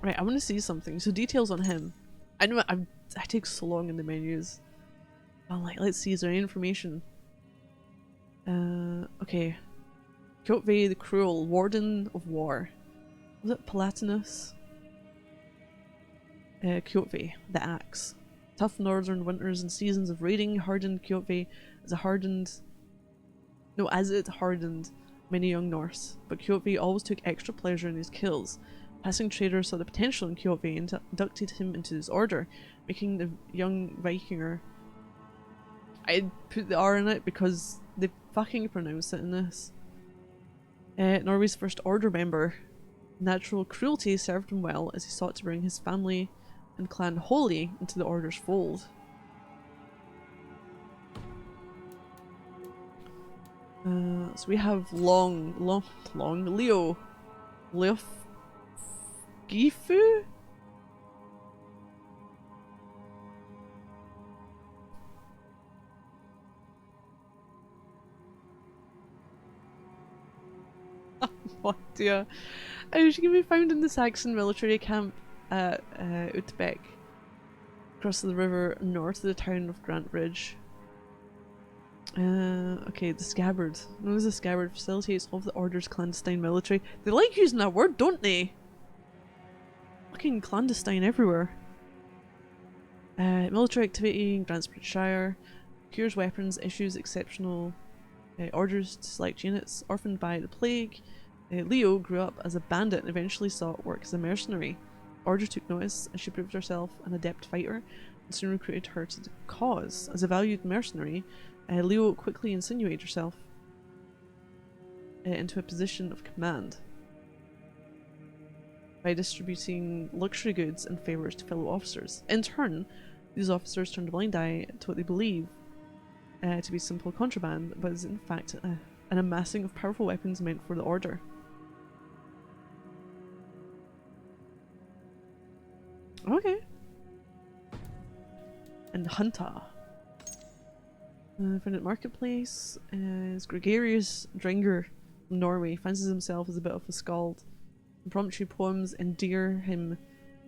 Right, I want to see something. So details on him. I know I take so long in the menus. I'm like, let's see, is there any information? Okay. Kjotve the Cruel, Warden of War. Was it Palatinus? Kjotve, the Axe. Tough northern winters and seasons of raiding hardened Kjotve as it hardened many young Norse, but Kjotve always took extra pleasure in his kills. Passing traders saw the potential in Kjotve and inducted him into his order, making the young Vikinger. I'd put the R in it because they fucking pronounce it in this. Norway's first order member. Natural cruelty served him well as he sought to bring his family and clan wholly into the order's fold. So we have long Leo Gifu? What dear. She can be found in the Saxon military camp at Utbeck, across the river north of the town of Grantbridge. Okay, the Scabbard. Known as the Scabbard, facilitates all of the Order's clandestine military. They like using that word, don't they? Fucking clandestine everywhere. Military activity in Grantbridgeshire. Procures weapons, issues exceptional orders to select units. Orphaned by the plague, Leo grew up as a bandit and eventually sought work as a mercenary. Order took notice and she proved herself an adept fighter and soon recruited her to the cause. As a valued mercenary, Leo quickly insinuated herself into a position of command by distributing luxury goods and favours to fellow officers. In turn, these officers turned a blind eye to what they believe to be simple contraband, but is in fact an amassing of powerful weapons meant for the Order. Okay. And Hunter. Found at Marketplace is gregarious Dringer from Norway, fancies himself as a bit of a skald. Impromptu poems endear him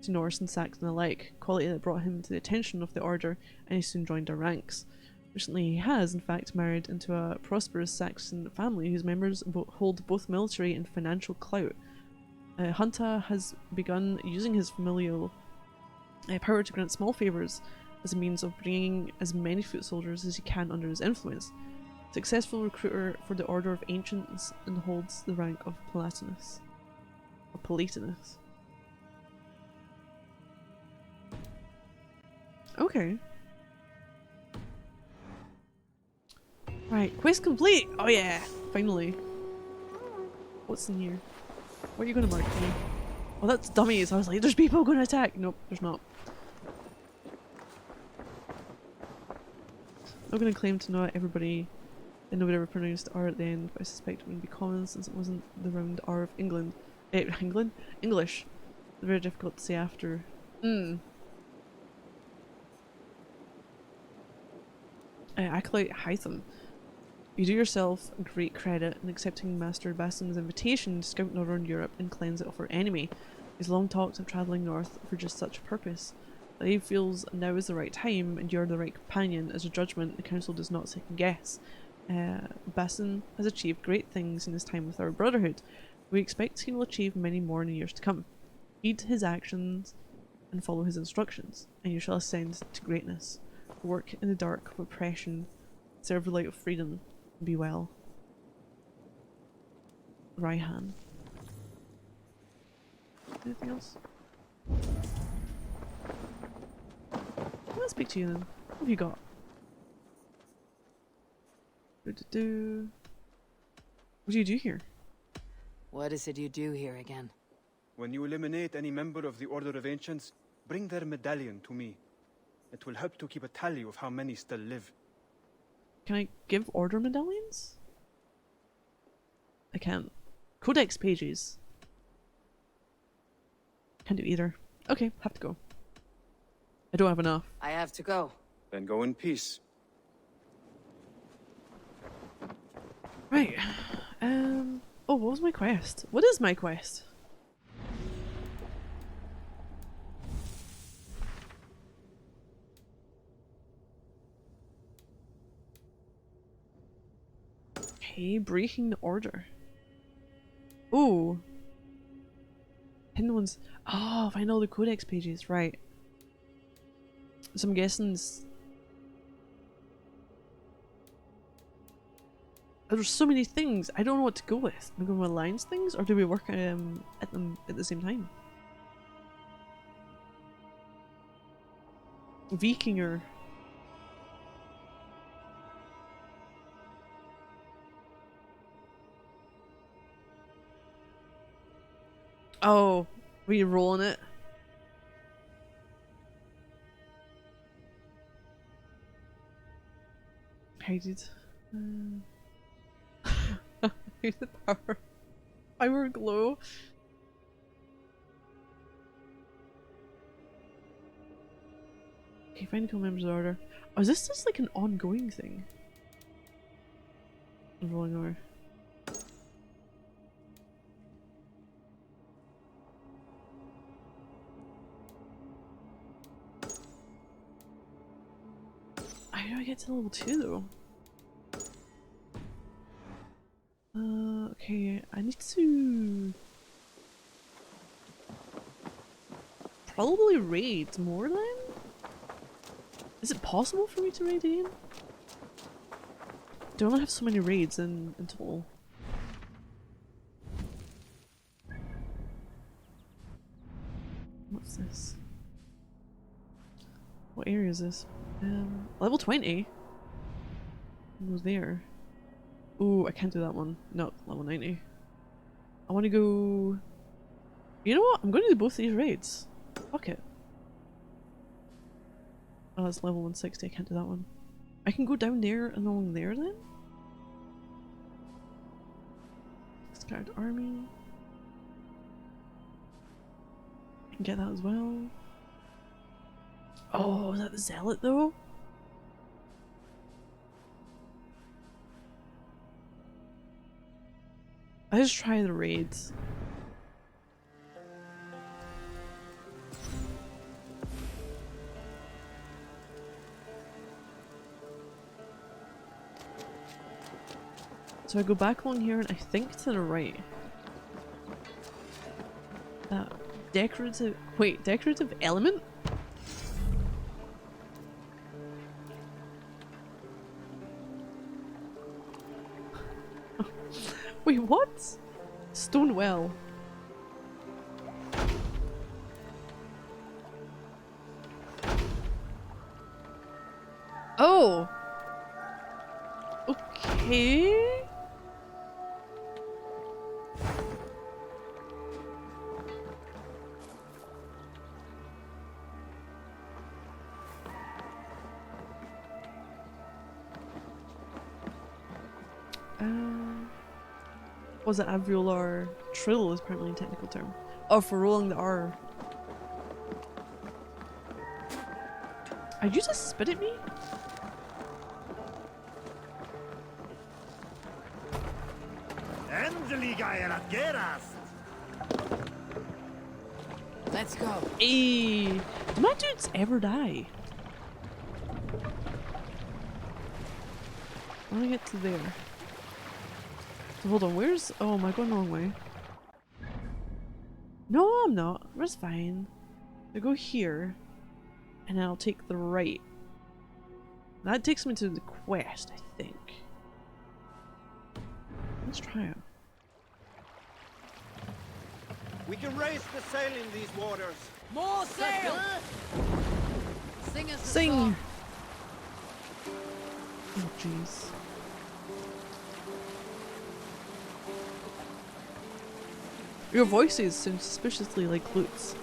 to Norse and Saxon alike, quality that brought him to the attention of the Order, and he soon joined our ranks. Recently he has, in fact, married into a prosperous Saxon family whose members hold both military and financial clout. Hunter has begun using his familial power to grant small favours as a means of bringing as many foot soldiers as he can under his influence. Successful recruiter for the Order of Ancients and holds the rank of Palatinus. Or Palatinus. Okay. Right, quest complete! Oh yeah, finally. What's in here? What are you gonna mark for me? Oh, that's dummies. I was like, there's people gonna attack! Nope, there's not. I'm not gonna claim to know everybody and nobody ever pronounced R at the end, but I suspect it wouldn't be common since it wasn't the round R of England. England? English. It's very difficult to say after. Acolyte Hytham. You do yourself great credit in accepting Master Baston's invitation to scout northern Europe and cleanse it of our enemy. He's long talked of travelling north for just such a purpose. But he feels now is the right time and you're the right companion as a judgment the council does not second guess. Baston has achieved great things in his time with our brotherhood. We expect he will achieve many more in the years to come. Heed his actions and follow his instructions, and you shall ascend to greatness. Work in the dark of oppression, serve the light of freedom, and be well. Raihan. Anything else? Let's speak to you then. What have you got? What do you do here? What is it you do here again? When you eliminate any member of the Order of Ancients, bring their medallion to me. It will help to keep a tally of how many still live. Can I give order medallions? I can't. Codex pages. Can't do either. Okay, have to go. I don't have enough. I have to go. Then go in peace. Right. Oh, what was my quest? What is my quest? Okay, breaking the order. Ooh. Hidden ones. Oh, find all the codex pages, right. So I'm guessing there's so many things, I don't know what to go with. Am I going with alliance things, or do we work at them at the same time? Vikinger. Oh, we rolling it? Hated. Hated power. Power glow. Okay, find the members of the order. Oh, is this just like an ongoing thing? I'm rolling over. How do I get to level 2 though? Okay, I need to probably raid more then? Is it possible for me to raid again? Do I only have so many raids in total? What's this? What area is this? Level 20? Go there. Ooh, I can't do that one. No, level 90. I want to go... You know what? I'm going to do both these raids. Fuck it. Oh, it's level 160. I can't do that one. I can go down there and along there then? Scattered army. I can get that as well. Oh, is that the zealot though? I just try the raids. So I go back along here and I think to the right. That decorative- wait, decorative element? Wait, what? Stone well. Oh! Okay. Was it alveolar trill is apparently a technical term. Oh, for rolling the R. Are you just spit at me? Let's go. Hey, do my dudes ever die? I want to get to there. So hold on, where's... Oh, am I going the wrong way? No, I'm not. We're fine. I go here, and then I'll take the right. That takes me to the quest, I think. Let's try it. We can raise the sail in these waters. More sail! Sing us a Sing! song. Oh, jeez. Your voices sound suspiciously like lutes.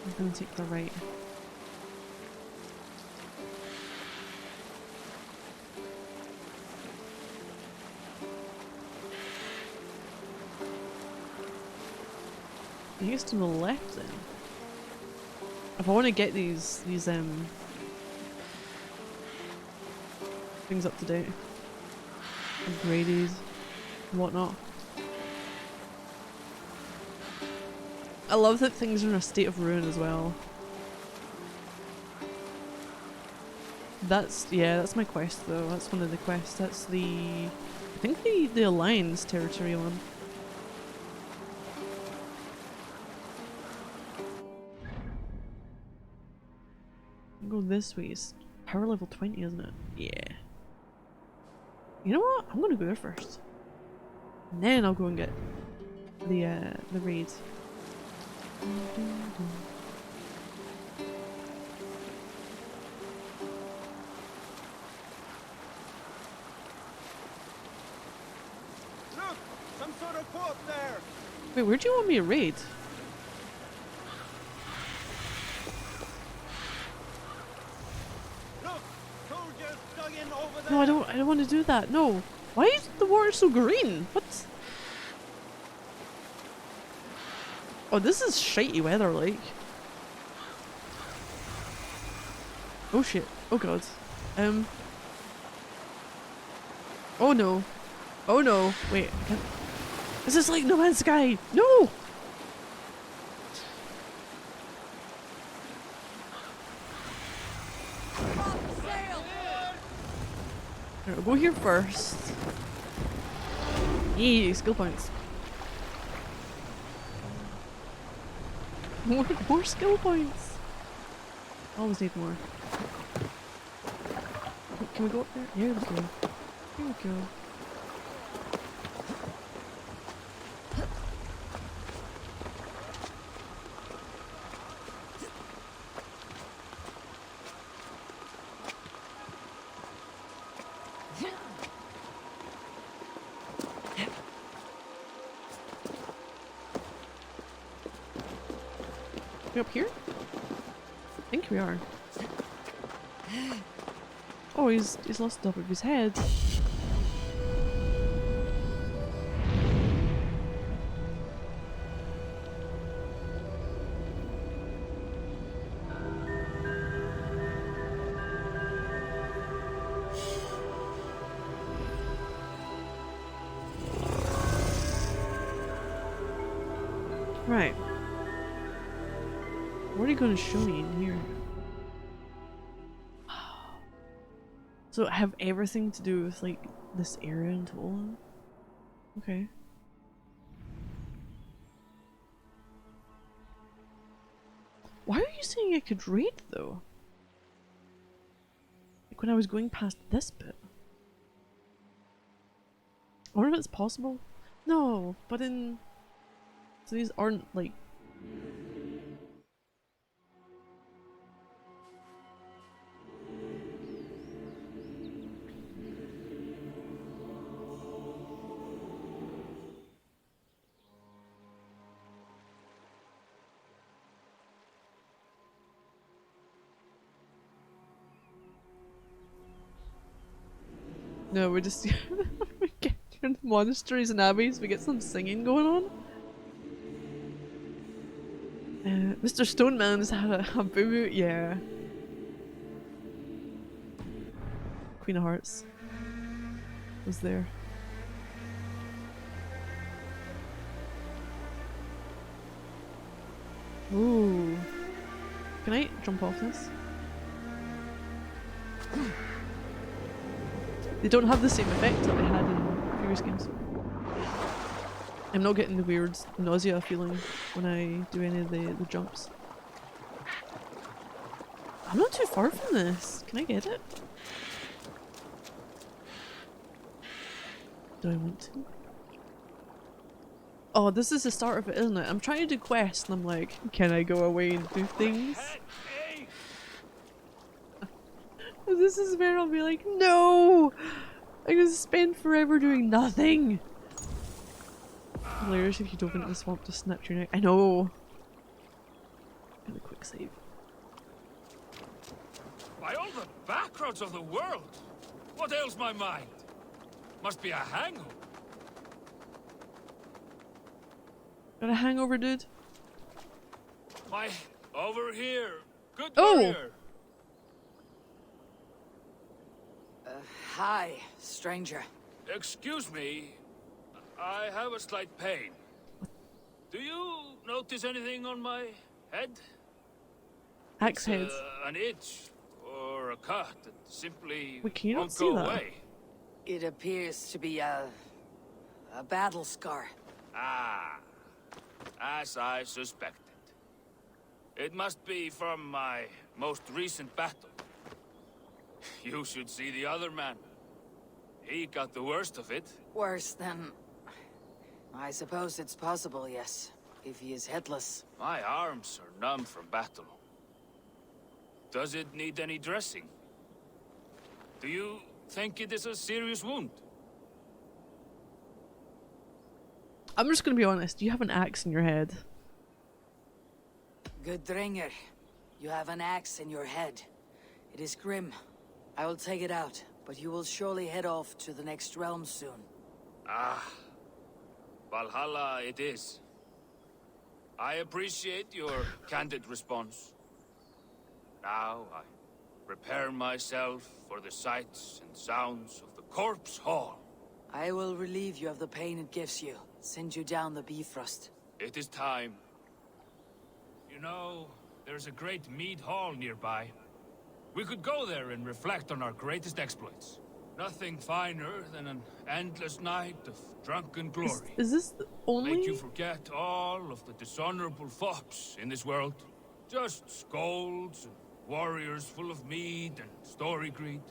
I'm gonna take the right. I think it's to the left then. If I want to get these things up to date, upgraded, and whatnot. I love that things are in a state of ruin as well. That's my quest though. That's one of the quests. That's I think the Alliance territory one. I'll go this way. It's power level 20, isn't it? Yeah. You know what? I'm gonna go there first. And then I'll go and get the raid. Look! Some sort of port there! Wait, where do you want me to raid? Look! Soldiers dug in over there! No, I don't want to do that. No. Why is the water so green? What? Oh, this is shitey weather, like. Oh shit. Oh god. Oh no. Oh no. Wait. I can't. This is like No Man's Sky. No! Off sail! Alright, I'll go here first. Yay, skill points. More skill points! Always need more. Can we go up there? Here we go. Here we go. We up here? I think we are. Oh, he's lost the top of his head. Right. What are you going to show me in here? So have everything to do with like this area in Tolan? Okay. Why are you saying I could raid though? Like when I was going past this bit. I wonder if it's possible. No, but in so these aren't like no, we're just we get to the monasteries and abbeys, we get some singing going on. Mr. Stoneman's had a boo-boo, yeah. Queen of Hearts was there. Ooh. Can I jump off this? They don't have the same effect that they had in previous games. I'm not getting the weird nausea feeling when I do any of the jumps. I'm not too far from this. Can I get it? Do I want to? Oh, this is the start of it, isn't it? I'm trying to do quests and I'm like, can I go away and do things? This is where I'll be like, no! I'm gonna spend forever doing nothing! Hilarious if you dove into the swamp to snap your neck. I know! Got a quick save. By all the backroads of the world! What ails my mind? Must be a hangover. Got a hangover, dude? Why, over here, Good Oh! warrior. Hi, stranger. Excuse me. I have a slight pain. Do you notice anything on my head? Axe head. An itch or a cut that simply Wait, can you not won't see go that? away. It appears to be a battle scar. Ah, as I suspected. It must be from my most recent battle. You should see the other man. He got the worst of it. Worse than... I suppose it's possible, yes. If he is headless. My arms are numb from battle. Does it need any dressing? Do you think it is a serious wound? I'm just gonna be honest, you have an axe in your head. Good Dringer, you have an axe in your head. It is grim. I will take it out, but you will surely head off to the next realm soon. Ah, Valhalla it is. I appreciate your candid response. Now I prepare myself for the sights and sounds of the corpse hall. I will relieve you of the pain it gives you. Send you down the Bifrost. It is time. You know, there's a great mead hall nearby. We could go there and reflect on our greatest exploits. Nothing finer than an endless night of drunken glory. Is this the only? Make you forget all of the dishonorable thoughts in this world. Just scolds and warriors full of mead and story greed.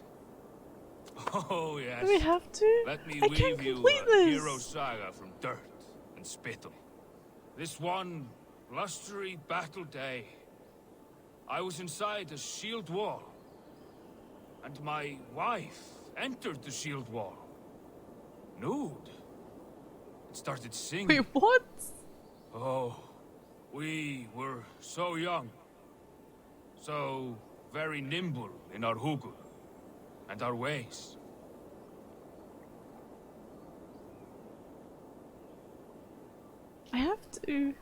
Oh yes. Do we have to? Let me I weave can't you complete a this. hero saga from dirt and spittle. This one blustery battle day, I was inside a shield wall, and my wife entered the shield wall, nude, and started singing. Wait, what? Oh, we were so young, so very nimble in our hugul and our ways. I have to.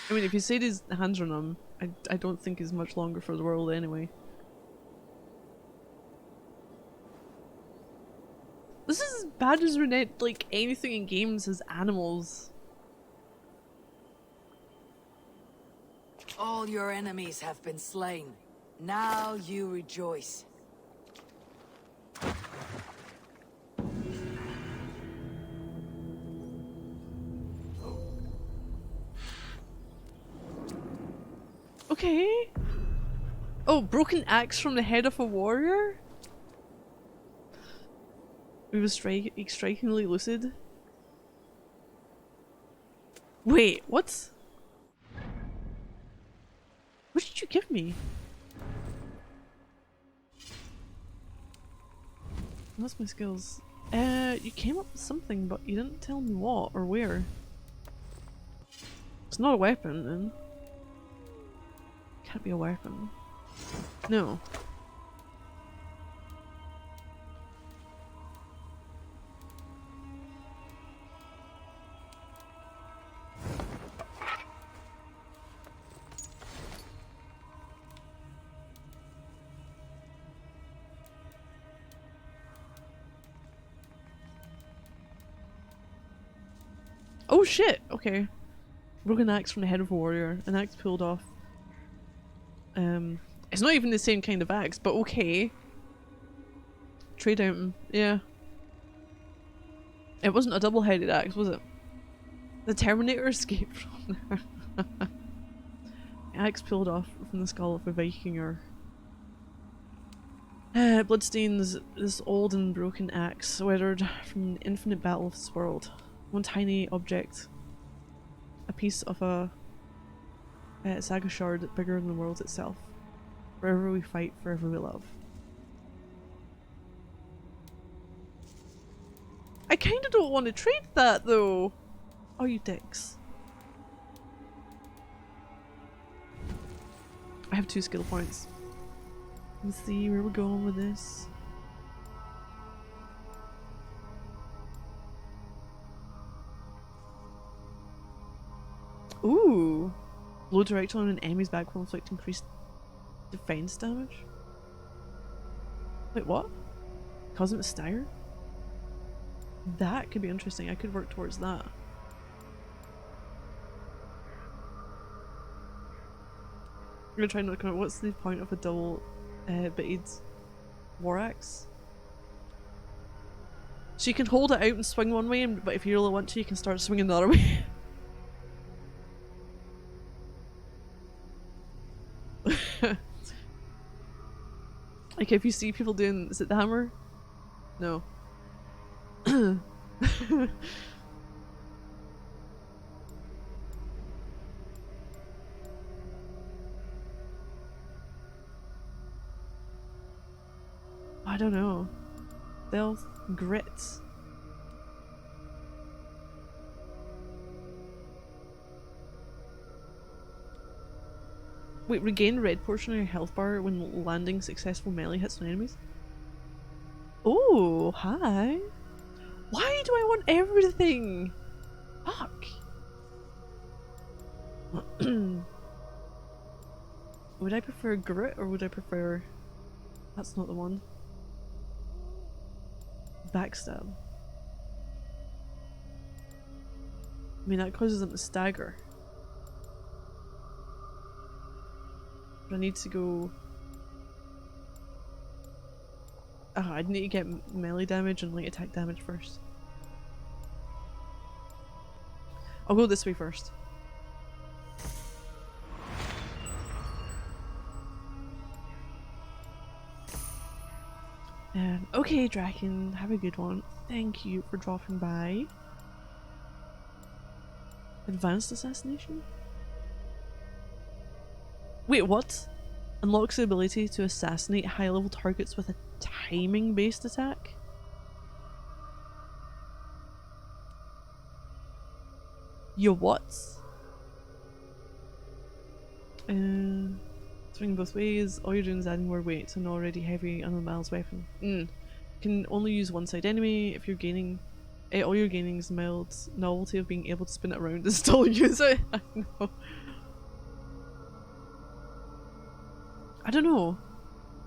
I mean, if you said his hands are numb, I don't think he's much longer for the world anyway. This is as bad as Renette, like anything in games has animals. All your enemies have been slain. Now you rejoice. Okay. Oh, broken axe from the head of a warrior? He was strikingly lucid. Wait, what? What did you give me? That's my skills. You came up with something, but you didn't tell me what or where. It's not a weapon, then. Can't be a weapon. No. Oh shit! Okay. Broken axe from the head of a warrior. An axe pulled off. It's not even the same kind of axe, but okay. Trade item, yeah. It wasn't a double-headed axe, was it? The Terminator escaped from there. Axe pulled off from the skull of a Vikinger. Bloodstains this old and broken axe, weathered from an infinite battle of this world. One tiny object. A piece of a saga shard bigger than the world itself. Forever we fight, forever we love. I kinda don't want to trade that though! Oh, you dicks. I have 2 skill points. Let's see where we're going with this. Ooh! Blow directly on an enemy's back will inflict increased defense damage. Wait, what? Cause him to stagger? That could be interesting. I could work towards that. I'm gonna try and look at what's the point of a double bitted war axe. So you can hold it out and swing one way, but if you really want to, you can start swinging the other way. Like if you see people doing, is it the hammer? No. I don't know. Stealth, grit. Wait, regain red portion of your health bar when landing successful melee hits on enemies? Oh, hi. Why do I want everything? Fuck. Would I prefer grit or would I prefer... That's not the one. Backstab. I mean, that causes them to stagger. But I need to go... Oh, I'd need to get melee damage and light attack damage first. I'll go this way first. Okay, Draken, have a good one. Thank you for dropping by. Advanced assassination? Wait, what? Unlocks the ability to assassinate high-level targets with a timing-based attack? Yo, what? Swing both ways. All you're doing is adding more weight to an already heavy unbalanced weapon. Can only use one side enemy. If you're gaining, all you're gaining is the mild novelty of being able to spin it around and still use it. I know. I don't know.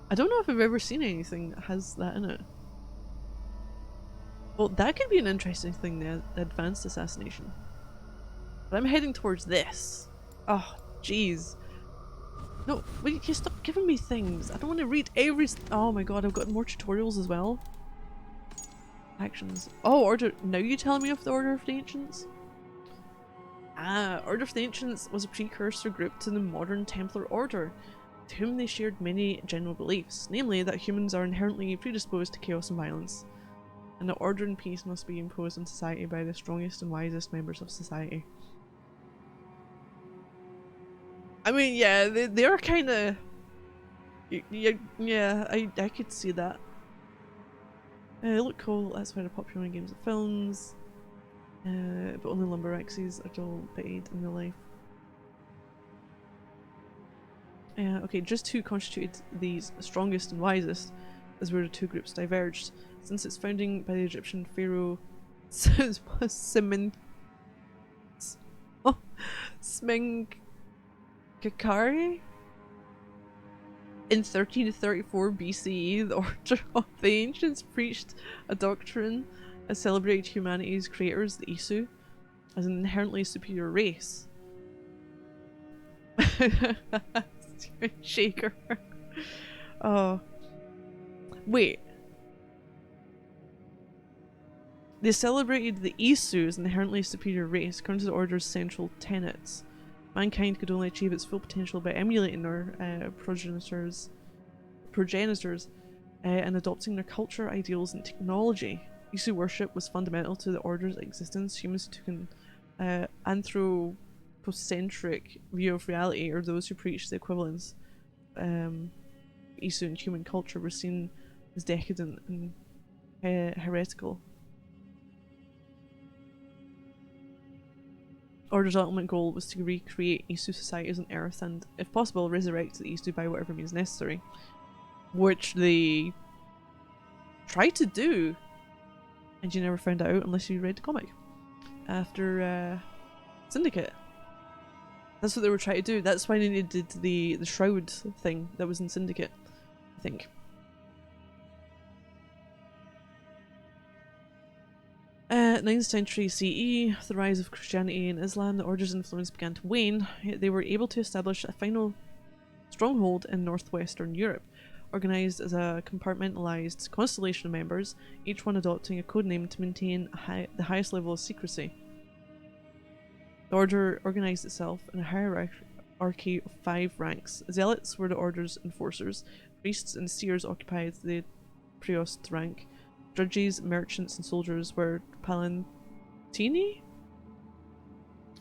I don't know if I've ever seen anything that has that in it. Well, that could be an interesting thing, the advanced assassination. But I'm heading towards this. Oh, jeez. No, wait, you stop giving me things. I don't want to read every... Oh my god, I've got more tutorials as well. Actions. Oh, Order... Now you telling me of the Order of the Ancients? Ah, Order of the Ancients was a precursor group to the modern Templar Order, to whom they shared many general beliefs, namely that humans are inherently predisposed to chaos and violence, and that order and peace must be imposed on society by the strongest and wisest members of society. I mean, yeah, they are kind of... Yeah, I could see that. They look cool, that's why they're popular in games and films. But only lumberjaxes are dull paid in real life. Okay, just who constituted these strongest and wisest is where the two groups diverged. Since its founding by the Egyptian pharaoh Smenkhkare in 1334 BCE, the Order of the Ancients preached a doctrine that celebrated humanity's creators, the Isu, as an inherently superior race. Shaker. Oh. Wait. They celebrated the Isu as an inherently superior race, according to the Order's central tenets. Mankind could only achieve its full potential by emulating their progenitors and adopting their culture, ideals, and technology. Isu worship was fundamental to the Order's existence. Humans took an anthropocentric view of reality, or those who preached the equivalence Isu and human culture were seen as decadent and heretical. Order's ultimate goal was to recreate Isu societies on Earth and, if possible, resurrect the Isu by whatever means necessary. Which they tried to do, and you never found out unless you read the comic. After Syndicate. That's what they were trying to do. That's why they needed the shroud thing that was in Syndicate, I think. 9th century CE, the rise of Christianity and Islam, the Order's influence began to wane. Yet they were able to establish a final stronghold in northwestern Europe, organised as a compartmentalised constellation of members, each one adopting a codename to maintain the highest level of secrecy. The Order organised itself in a hierarchy of 5 ranks. Zealots were the Order's enforcers, priests and seers occupied the Praenost rank, drudges, merchants and soldiers were Palantini?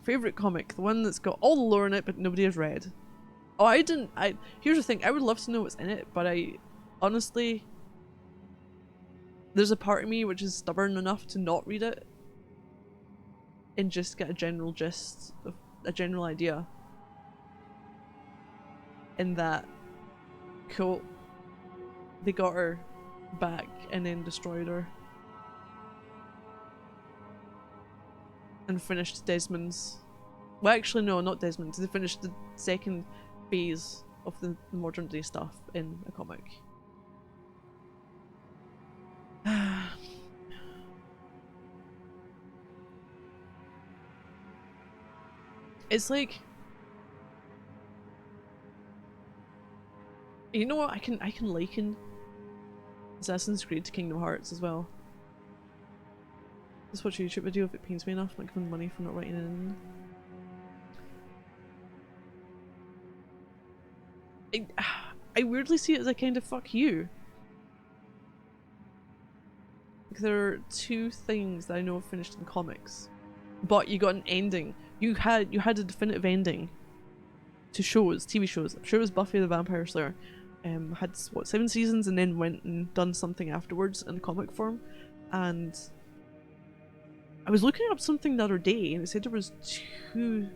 Favourite comic, the one that's got all the lore in it but nobody has read. Oh, here's the thing, I would love to know what's in it, but honestly, there's a part of me which is stubborn enough to not read it and just get a general gist, of a general idea. In that, cool, they got her back and then destroyed her. And finished Desmond's... Well, actually no, not Desmond's, they finished the second phase of the modern day stuff in a comic. It's like, you know what, I can liken Assassin's Creed to Kingdom Hearts as well. Just watch a YouTube video if it pains me enough, I'm not giving money for not writing in. I weirdly see it as a kind of fuck you. Like, there are 2 things that I know have finished in comics, but you got an ending. You had a definitive ending to shows, TV shows. I'm sure it was Buffy the Vampire Slayer. Had what, 7 seasons and then went and done something afterwards in comic form. And I was looking up something the other day and it said there was 2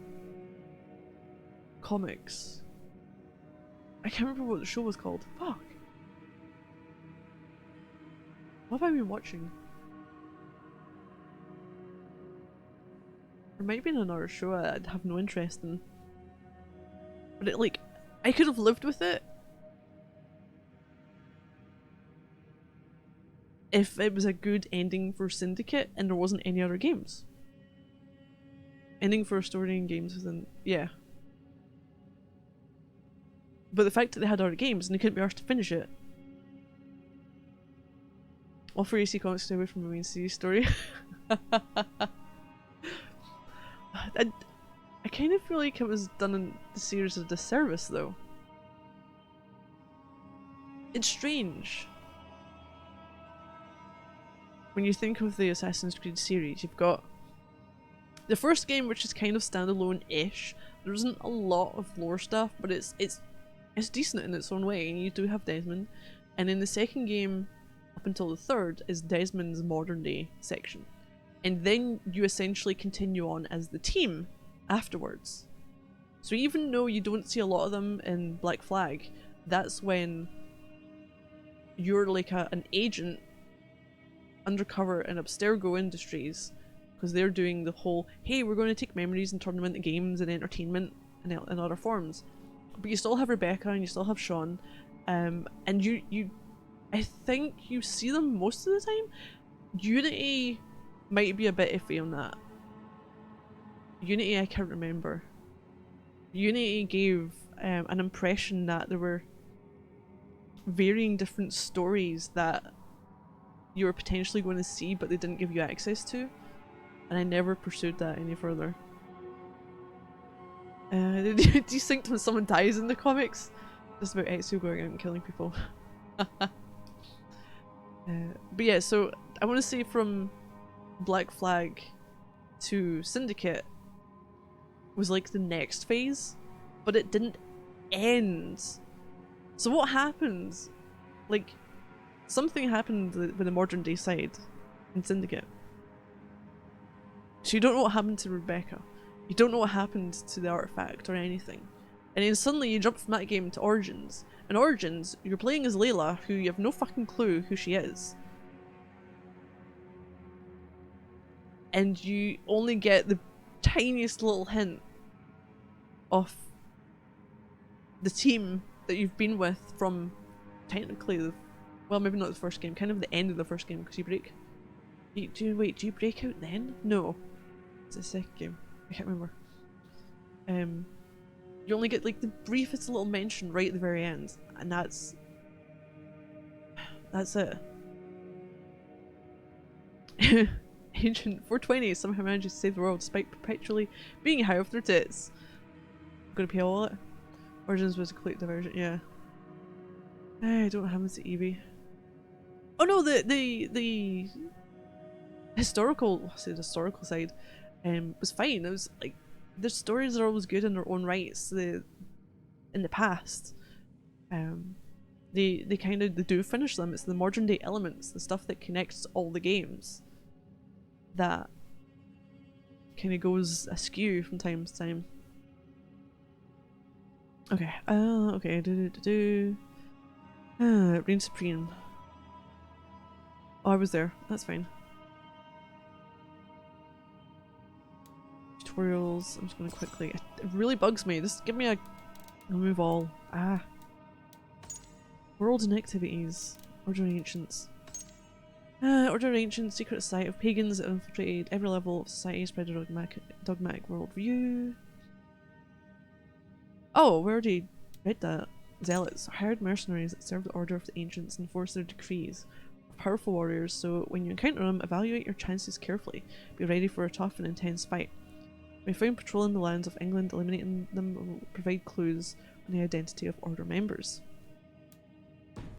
comics. I can't remember what the show was called. Fuck. What have I been watching? There might have been another show I'd have no interest in. But it, like, I could have lived with it if it was a good ending for Syndicate and there wasn't any other games. Ending for a story in games within... yeah. But the fact that they had other games and they couldn't be arsed to finish it. All for AC Comics stay away from the main series story. I kind of feel like it was done in the series a disservice though. It's strange. When you think of the Assassin's Creed series, you've got the first game, which is kind of standalone-ish. There isn't a lot of lore stuff, but it's decent in its own way, and you do have Desmond. And in the second game, up until the third, is Desmond's modern day section. And then you essentially continue on as the team afterwards. So even though you don't see a lot of them in Black Flag, that's when you're like an agent undercover in Abstergo Industries, because they're doing the whole, hey, we're going to take memories and turn them into games and entertainment and in other forms. But you still have Rebecca and you still have Sean, and you I think you see them most of the time. Unity might be a bit iffy on that. Unity, I can't remember. Unity gave an impression that there were varying different stories that you were potentially going to see but they didn't give you access to, and I never pursued that any further. Do you think when someone dies in the comics? Just about Ezio going out and killing people. But yeah, so I want to say from Black Flag to Syndicate was like the next phase, but it didn't end. So what happened? Like, something happened with the modern day side in Syndicate. So you don't know what happened to Rebecca. You don't know what happened to the artifact or anything. And then suddenly you jump from that game to Origins. In Origins, you're playing as Layla, who you have no fucking clue who she is. And you only get the tiniest little hint of the team that you've been with from technically the, well, maybe not the first game, kind of the end of the first game, because you break. Do you break out then? No, it's the second game. I can't remember. You only get like the briefest little mention right at the very end, and that's it. Ancient 420 somehow manages to save the world despite perpetually being high off their tits. I'm gonna pay all it. Origins was a complete diversion, yeah. I don't have this at Eevee. Oh no, the historical, I say the historical side, was fine. It was like, their stories are always good in their own rights. In the past, they kind of, they do finish them. It's the modern day elements, the stuff that connects all the games, that kind of goes askew from time to time. Okay, okay, Reign Supreme. Oh, I was there, that's fine. Tutorials, I'm just gonna quickly, it really bugs me, just give me a, remove all, World and activities, Order of Ancients. Order of Ancients, secret society of pagans that have infiltrated every level of society, spread a dogmatic worldview. Oh, we already read that. Zealots are hired mercenaries that serve the Order of the Ancients and enforce their decrees. Powerful warriors, so when you encounter them, evaluate your chances carefully. Be ready for a tough and intense fight. When found patrolling the lands of England, eliminating them will provide clues on the identity of Order members.